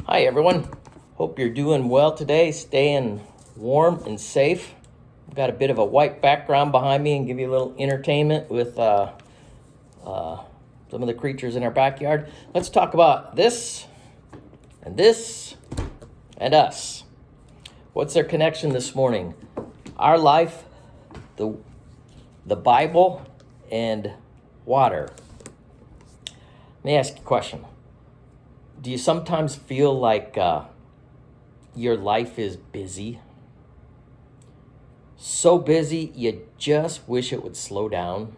Hi everyone, hope you're doing well today, staying warm and safe. I've got a bit of a white background behind me and give you a little entertainment with some of the creatures in our backyard. Let's talk about this and us. What's their connection this morning? Our life, the Bible, and water. Let me ask you a question. Do you sometimes feel like your life is busy? So busy, you just wish it would slow down?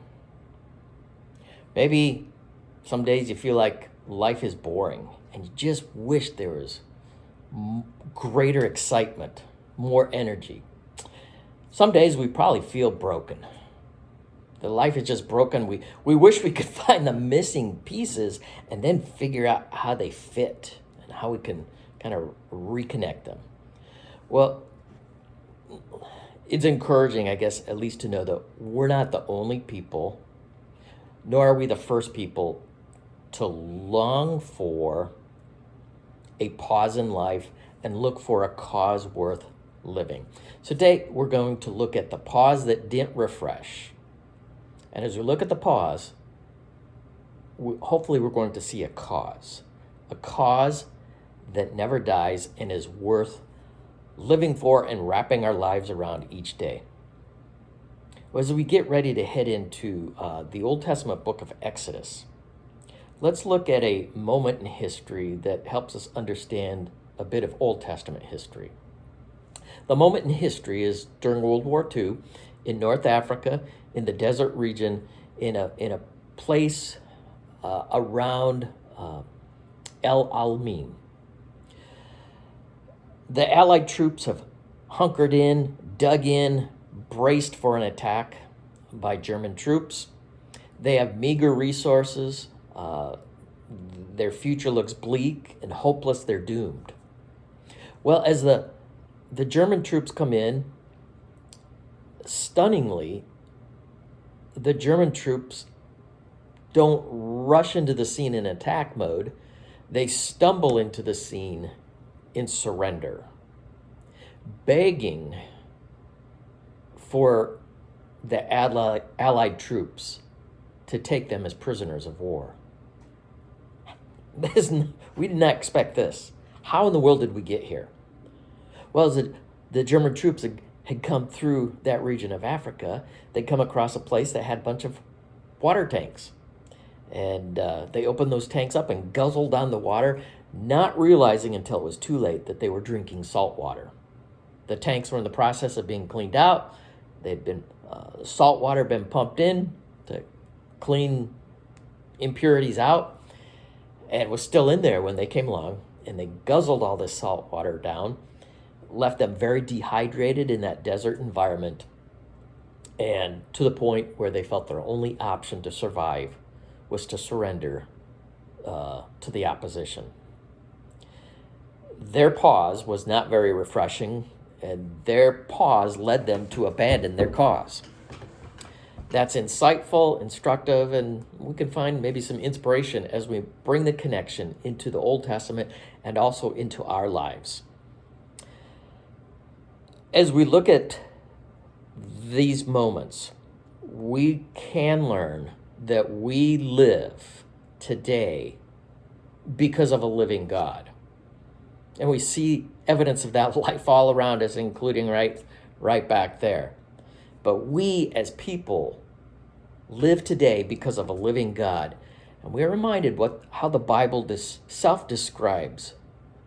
Maybe some days you feel like life is boring and you just wish there was greater excitement, more energy. Some days we probably feel broken. The life is just broken. We wish we could find the missing pieces and then figure out how they fit and how we can kind of reconnect them. Well, it's encouraging, I guess, at least to know that we're not the only people, nor are we the first people to long for a pause in life and look for a cause worth living. So today, we're going to look at the pause that didn't refresh. And as we look at the pause, hopefully we're going to see a cause that never dies and is worth living for and wrapping our lives around each day. As we get ready to head into the Old Testament book of Exodus, let's look at a moment in history that helps us understand a bit of Old Testament history. The moment in history is during World War II in North Africa, in the desert region, in a place around El Alamein. The Allied troops have hunkered in, dug in, braced for an attack by German troops. They have meager resources. Their future looks bleak and hopeless. They're doomed. Well, as the German troops come in, stunningly, the German troops don't rush into the scene in attack mode. They stumble into the scene in surrender, begging for the Allied troops to take them as prisoners of war. We did not expect this. How in the world did we get here? Well, the German troops had come through that region of Africa, they'd come across a place that had a bunch of water tanks. And they opened those tanks up and guzzled down the water, not realizing until it was too late that they were drinking salt water. The tanks were in the process of being cleaned out. They'd been salt water been pumped in to clean impurities out, and was still in there when they came along, and they guzzled all this salt water down, left them very dehydrated in that desert environment, and to the point where they felt their only option to survive was to surrender to the opposition. Their pause was not very refreshing, and their pause led them to abandon their cause. That's insightful, instructive, and we can find maybe some inspiration as we bring the connection into the Old Testament and also into our lives. As we look at these moments, we can learn that we live today because of a living God. And we see evidence of that life all around us, including right back there. But we as people live today because of a living God. And we are reminded how the Bible self-describes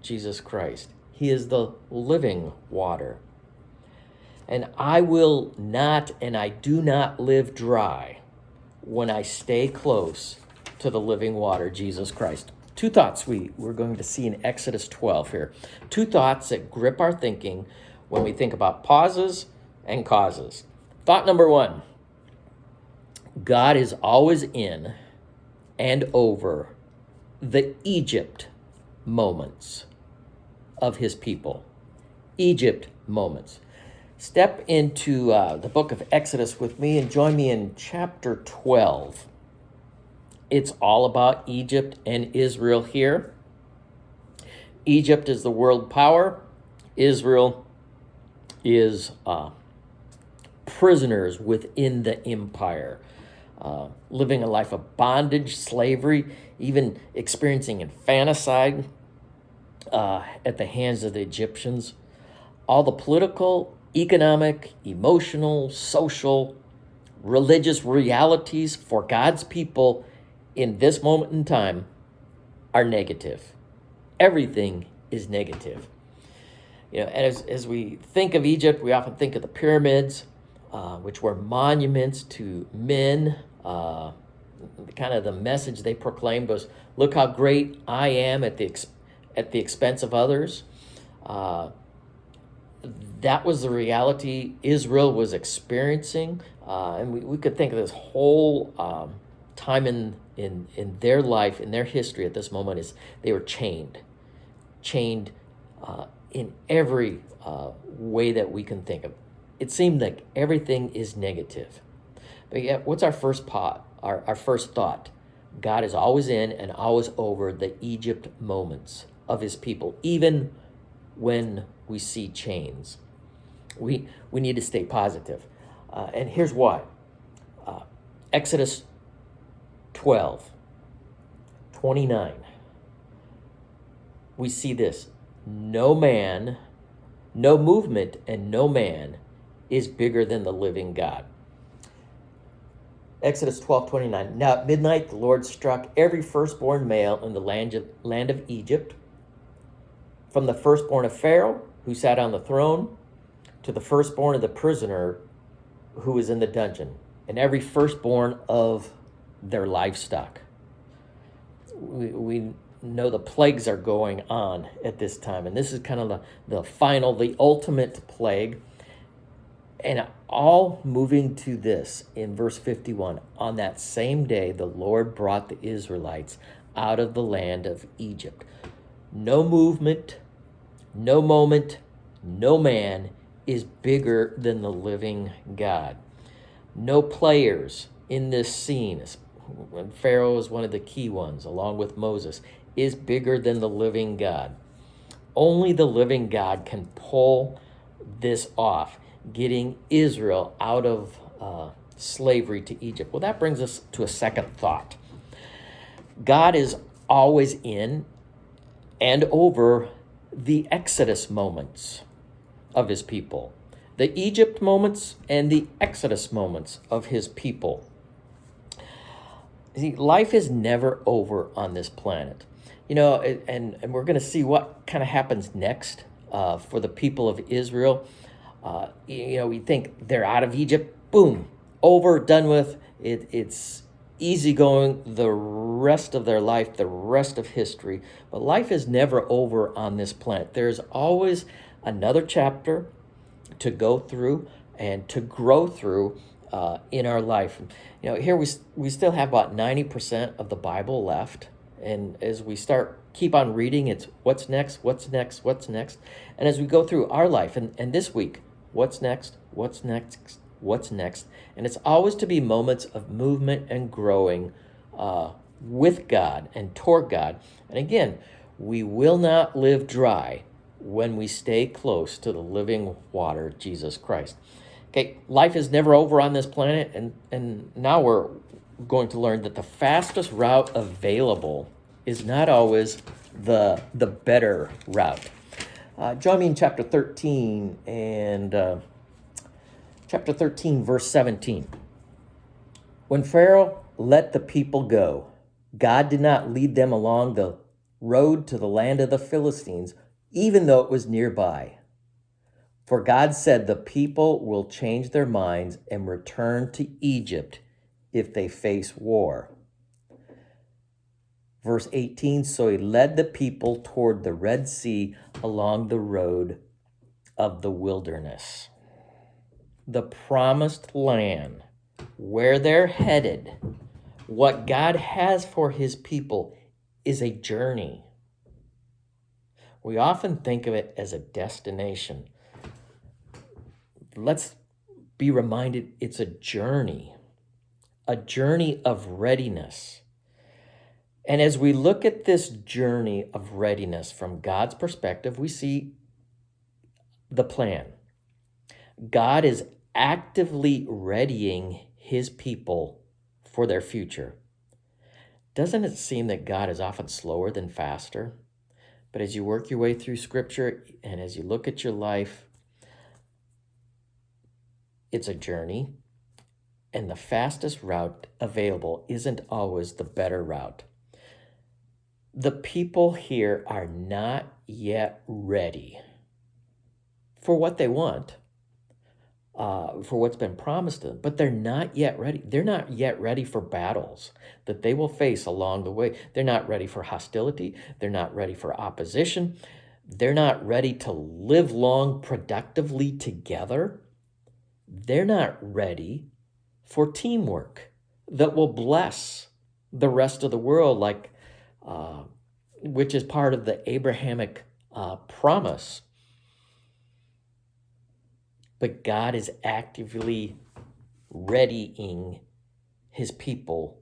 Jesus Christ. He is the living water. And I will not, and I do not live dry when I stay close to the living water, Jesus Christ. Two thoughts we're going to see in Exodus 12 here. Two thoughts that grip our thinking when we think about pauses and causes. Thought number one, God is always in and over the Egypt moments of his people. Egypt moments. Step into the book of Exodus with me and join me in chapter 12. It's all about Egypt and Israel here. Egypt is the world power. Israel is prisoners within the empire, living a life of bondage, slavery, even experiencing infanticide at the hands of the Egyptians. All the political, economic, emotional, social, religious realities for God's people in this moment in time are negative. Everything is negative. As we think of Egypt, we often think of the pyramids, which were monuments to men. Kind of the message they proclaimed was, "Look how great I am at the expense of others." That was the reality Israel was experiencing, and we could think of this whole time in their life, in their history at this moment, is they were chained in every way that we can think of. It seemed like everything is negative. But yet, what's our first our first thought? God is always in and always over the Egypt moments of his people, even when we see chains. We need to stay positive. And here's why. Exodus 12:29. We see this. No man, no movement, and no man is bigger than the living God. Exodus 12:29. Now at midnight the Lord struck every firstborn male in the land of Egypt, from the firstborn of Pharaoh, who sat on the throne, to the firstborn of the prisoner who was in the dungeon, and every firstborn of their livestock. We know the plagues are going on at this time, and this is kind of the final, the ultimate plague. And all moving to this in verse 51. On that same day, the Lord brought the Israelites out of the land of Egypt. No movement, no moment, no man is bigger than the living God. No players in this scene, when Pharaoh is one of the key ones, along with Moses, is bigger than the living God. Only the living God can pull this off, getting Israel out of slavery to Egypt. Well, that brings us to a second thought. God is always in and over the Exodus moments of his people, the Egypt moments and the Exodus moments of his people. See, life is never over on this planet. And we're going to see what kind of happens next for the people of Israel. We think they're out of Egypt, boom, over, done with. It's easy going the rest of their life, the rest of history. But life is never over on this planet. There's always another chapter to go through and to grow through in our life. Here we still have about 90% of the Bible left. And as we keep on reading, it's what's next, what's next, what's next. And as we go through our life, and this week, what's next, what's next, what's next. And it's always to be moments of movement and growing with God and toward God. And again, we will not live dry when we stay close to the living water, Jesus Christ. Okay, life is never over on this planet, and now we're going to learn that the fastest route available is not always the better route. Join me in chapter 13 and chapter 13, verse 17. When Pharaoh let the people go, God did not lead them along the road to the land of the Philistines, even though it was nearby. For God said the people will change their minds and return to Egypt if they face war. Verse 18, so he led the people toward the Red Sea along the road of the wilderness. The promised land, where they're headed, what God has for his people is a journey. We often think of it as a destination. Let's be reminded it's a journey of readiness. And as we look at this journey of readiness from God's perspective, we see the plan. God is actively readying his people for their future. Doesn't it seem that God is often slower than faster? But as you work your way through Scripture and as you look at your life, it's a journey, and the fastest route available isn't always the better route. The people here are not yet ready for what they want, for what's been promised to them, but they're not yet ready. They're not yet ready for battles that they will face along the way. They're not ready for hostility. They're not ready for opposition. They're not ready to live long productively together. They're not ready for teamwork that will bless the rest of the world, which is part of the Abrahamic promise. But God is actively readying his people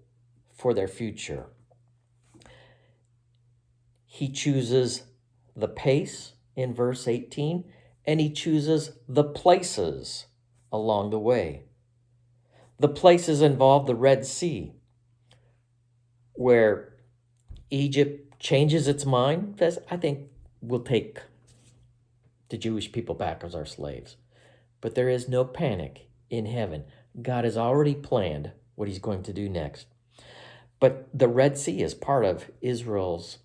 for their future. He chooses the pace in verse 18, and he chooses the places along the way. The places involve the Red Sea, where Egypt changes its mind, says, I think we'll take the Jewish people back as our slaves. But there is no panic in heaven. God has already planned what he's going to do next. But the Red Sea is part of Israel's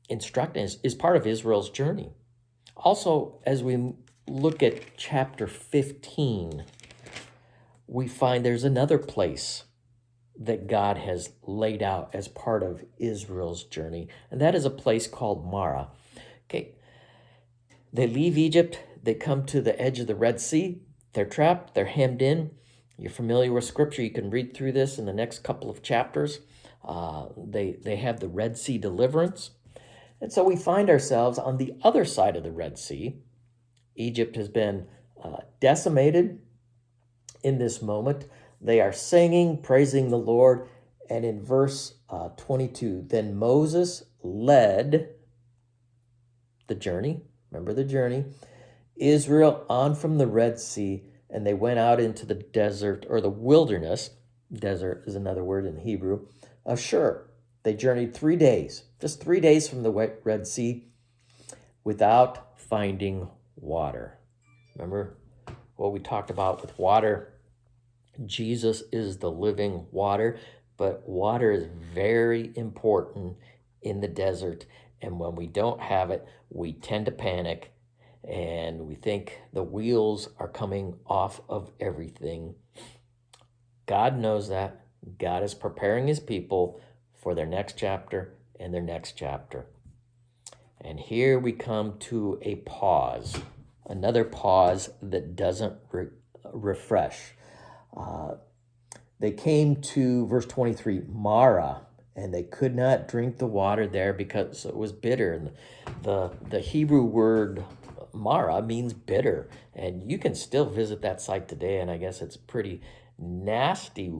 instruction, is part of Israel's journey. Also, as we look at chapter 15, we find there's another place that God has laid out as part of Israel's journey, and that is a place called Marah. Okay, they leave Egypt, they come to the edge of the Red Sea, they're trapped, they're hemmed in. You're familiar with Scripture, you can read through this in the next couple of chapters. They have the Red Sea deliverance. And so we find ourselves on the other side of the Red Sea. Egypt has been decimated in this moment. They are singing, praising the Lord. And in verse 22, then Moses led the journey, remember the journey, Israel on from the Red Sea, and they went out into the desert, or the wilderness, desert is another word in Hebrew, of Shur. They journeyed 3 days, just 3 days from the Red Sea, without finding water. Remember what we talked about with water? Jesus is the living water, but water is very important in the desert. And when we don't have it, we tend to panic and we think the wheels are coming off of everything. God knows that. God is preparing his people for their next chapter and their next chapter. And here we come to a pause, another pause that doesn't refresh. They came to verse 23, Marah, and they could not drink the water there because it was bitter. And the Hebrew word Marah means bitter, and you can still visit that site today, and I guess it's pretty nasty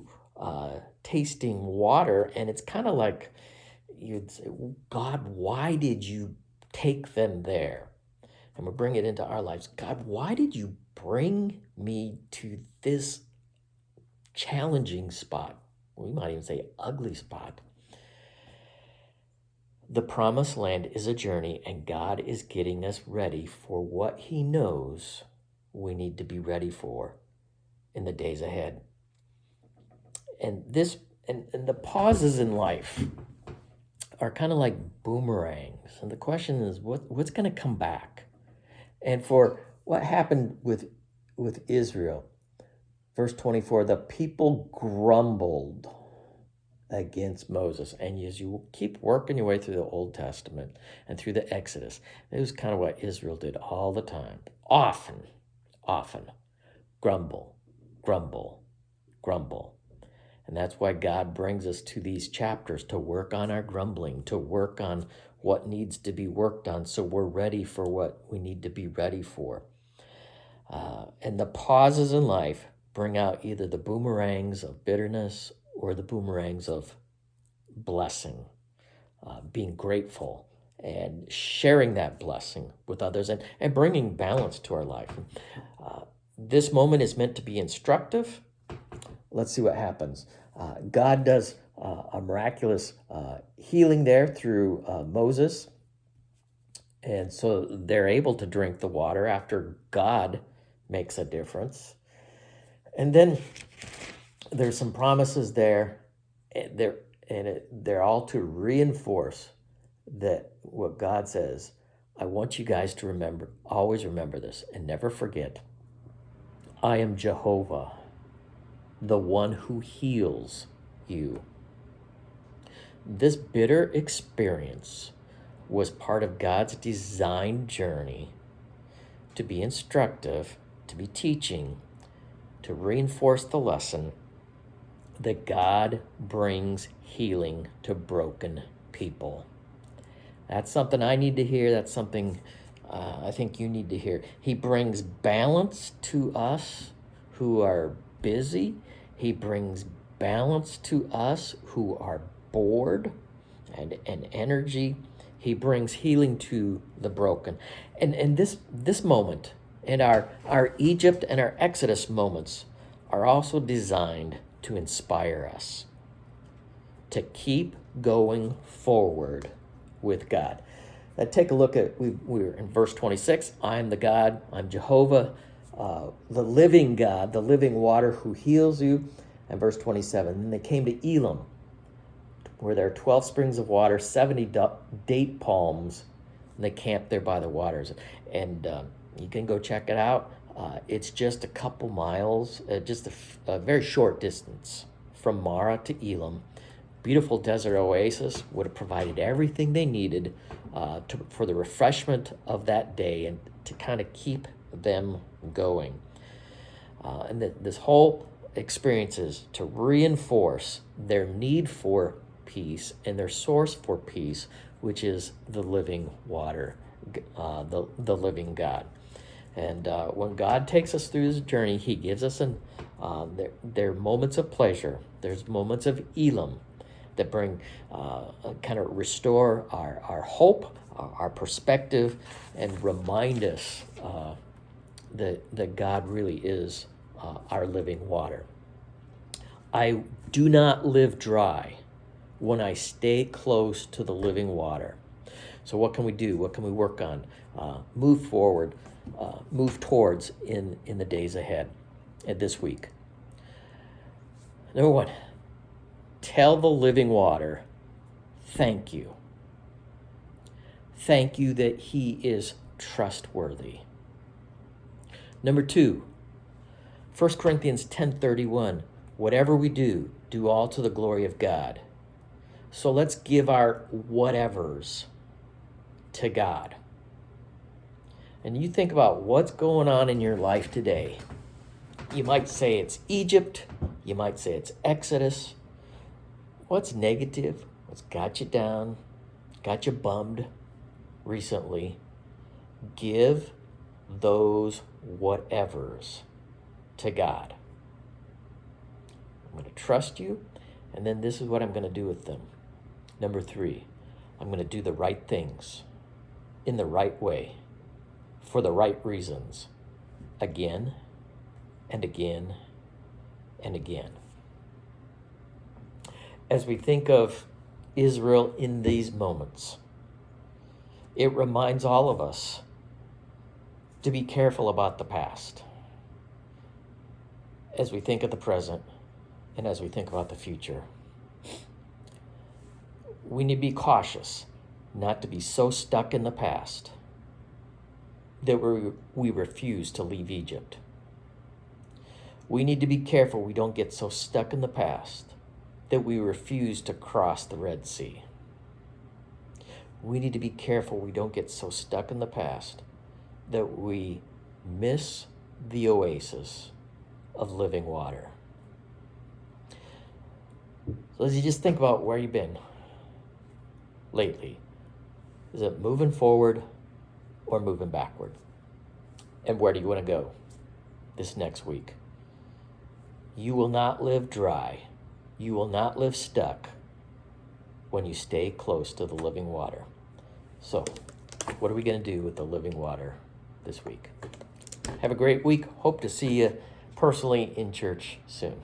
tasting water, and it's kind of like you'd say, God, why did you take them there? And we'll bring it into our lives. God, why did you bring me to this challenging spot? We might even say ugly spot. The promised land is a journey, and God is getting us ready for what he knows we need to be ready for in the days ahead. And the pauses in life are kind of like boomerangs. And the question is, what's going to come back? And for what happened with Israel, verse 24, the people grumbled against Moses. And as you keep working your way through the Old Testament and through the Exodus, it was kind of what Israel did all the time. Often, grumble, grumble, grumble. And that's why God brings us to these chapters, to work on our grumbling, to work on what needs to be worked on so we're ready for what we need to be ready for. And the pauses in life bring out either the boomerangs of bitterness or the boomerangs of blessing. being grateful and sharing that blessing with others, and bringing balance to our life. This moment is meant to be instructive. Let's see what happens. God does a miraculous healing there through Moses. And so they're able to drink the water after God makes a difference. And then there's some promises there. They're all to reinforce that what God says. I want you guys to remember, always remember this, and never forget. I am Jehovah, the one who heals you. This bitter experience was part of God's design journey to be instructive, to be teaching, to reinforce the lesson that God brings healing to broken people. That's something I need to hear. That's something I think you need to hear. He brings balance to us who are busy. He brings balance to us who are bored and energy. He brings healing to the broken. And this moment and our Egypt and our Exodus moments are also designed to inspire us to keep going forward with God. Now take a look at, we're in verse 26. I am the God, I'm Jehovah, the living God, the living water who heals you. And verse 27, and they came to Elim, where there are 12 springs of water, 70 date palms, and they camped there by the waters. And you can go check it out. It's just a couple miles, just a very short distance from Mara to Elim. Beautiful desert oasis, would have provided everything they needed for the refreshment of that day and to kind of keep them going. And this whole experience is to reinforce their need for peace and their source for peace, which is the living water, the living God. And when God takes us through this journey, he gives us there are moments of pleasure. There's moments of Elim that bring, kind of restore our hope, our perspective, and remind us that God really is our living water. I do not live dry when I stay close to the living water. So what can we do? What can we work on? Move forward, move towards in the days ahead and this week. Number one, tell the living water, thank you. Thank you that he is trustworthy. Number two, 1 Corinthians 10:31, whatever we do, do all to the glory of God. So let's give our whatevers to God. And you think about what's going on in your life today. You might say it's Egypt. You might say it's Exodus. What's negative? What's got you down? Got you bummed recently? Give those whatevers to God. I'm going to trust you, and then this is what I'm going to do with them. Number three, I'm going to do the right things in the right way for the right reasons again and again and again. As we think of Israel in these moments, it reminds all of us to be careful about the past as we think of the present and as we think about the future. We need to be cautious not to be so stuck in the past that we refuse to leave Egypt. We need to be careful we don't get so stuck in the past that we refuse to cross the Red Sea. We need to be careful we don't get so stuck in the past that we miss the oasis of living water. So as you just think about where you've been lately, is it moving forward or moving backward? And where do you want to go this next week? You will not live dry. You will not live stuck when you stay close to the living water. So, what are we going to do with the living water this week? Have a great week. Hope to see you personally in church soon.